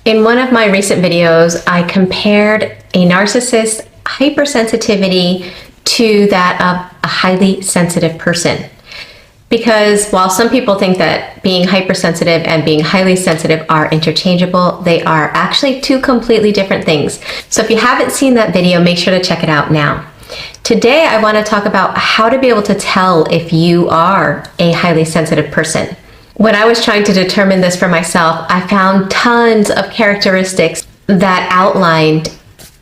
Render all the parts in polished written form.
In one of my recent videos, I compared a narcissist's hypersensitivity to that of a highly sensitive person. Because while some people think that being hypersensitive and being highly sensitive are interchangeable, they are actually two completely different things. So if you haven't seen that video, make sure to check it out now. Today, I want to talk about how to be able to tell if you are a highly sensitive person. When I was trying to determine this for myself, I found tons of characteristics that outlined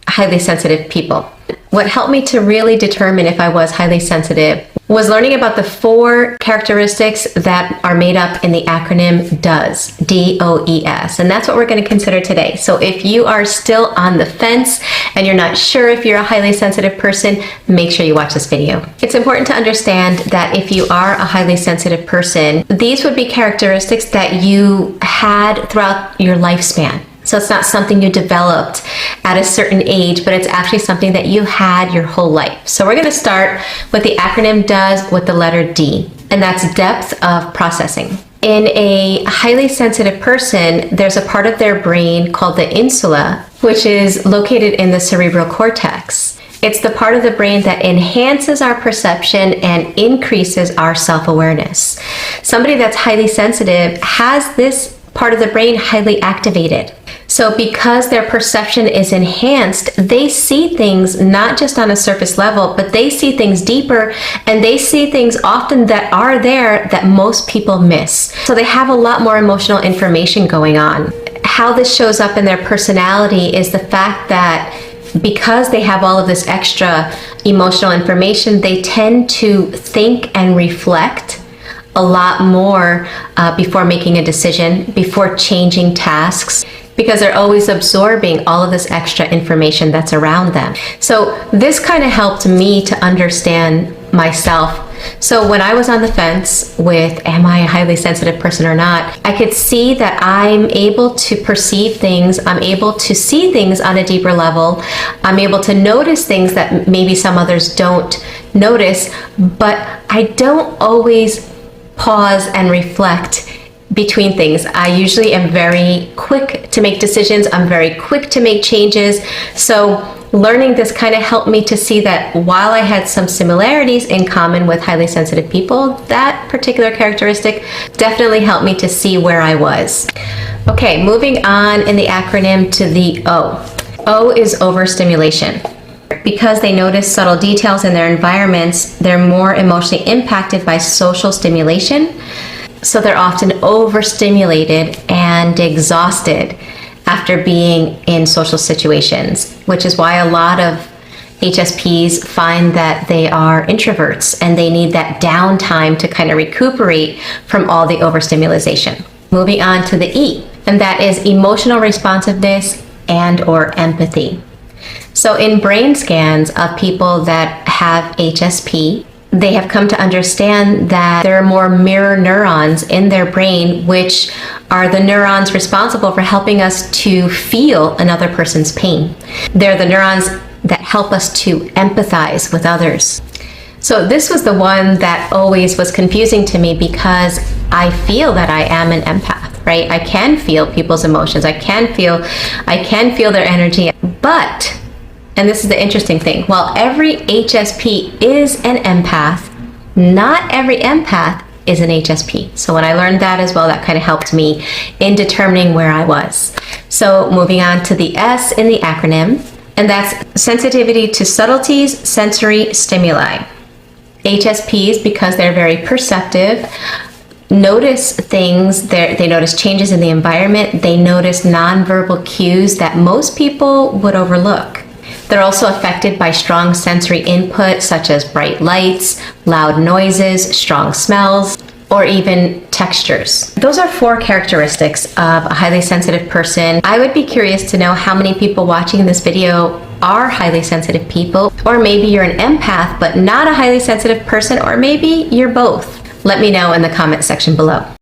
highly sensitive people. What helped me to really determine if I was highly sensitive was learning about the 4 characteristics that are made up in the acronym DOES, D-O-E-S, and that's what we're going to consider today. So if you are still on the fence and you're not sure if you're a highly sensitive person, make sure you watch this video. It's important to understand that if you are a highly sensitive person, these would be characteristics that you had throughout your lifespan. So it's not something you developed at a certain age, but it's actually something that you had your whole life. So we're going to start with the acronym DOES with the letter D, and that's depth of processing. In a highly sensitive person, there's a part of their brain called the insula, which is located in the cerebral cortex. It's the part of the brain that enhances our perception and increases our self-awareness. Somebody that's highly sensitive has this part of the brain highly activated. So because their perception is enhanced, they see things not just on a surface level, but they see things deeper, and they see things often that are there that most people miss. So they have a lot more emotional information going on. How this shows up in their personality is the fact that because they have all of this extra emotional information, they tend to think and reflect a lot more before making a decision, before changing tasks, because they're always absorbing all of this extra information that's around them. So this kind of helped me to understand myself. So when I was on the fence with, am I a highly sensitive person or not, I could see that I'm able to perceive things, I'm able to see things on a deeper level, I'm able to notice things that maybe some others don't notice, but I don't always pause and reflect between things. I usually am very quick to make decisions. I'm very quick to make changes. So learning this kind of helped me to see that while I had some similarities in common with highly sensitive people, that particular characteristic definitely helped me to see where I was. Okay, moving on in the acronym to the O. O is overstimulation. Because they notice subtle details in their environments, they're more emotionally impacted by social stimulation. So they're often overstimulated and exhausted after being in social situations, which is why a lot of HSPs find that they are introverts and they need that downtime to kind of recuperate from all the overstimulation. Moving on to the E, and that is emotional responsiveness and/or empathy. So in brain scans of people that have HSP, they have come to understand that there are more mirror neurons in their brain, which are the neurons responsible for helping us to feel another person's pain. They're the neurons that help us to empathize with others. So this was the one that always was confusing to me because I feel that I am an empath, right? I can feel people's emotions. I can feel their energy, but and this is the interesting thing, while every HSP is an empath, not every empath is an HSP. So when I learned that as well, that kind of helped me in determining where I was. So moving on to the S in the acronym, and that's sensitivity to subtleties, sensory stimuli. HSPs, because they're very perceptive, notice things, they notice changes in the environment, they notice nonverbal cues that most people would overlook. They're also affected by strong sensory input such as bright lights, loud noises, strong smells, or even textures. Those are 4 characteristics of a highly sensitive person. I would be curious to know how many people watching this video are highly sensitive people, or maybe you're an empath but not a highly sensitive person, or maybe you're both. Let me know in the comment section below.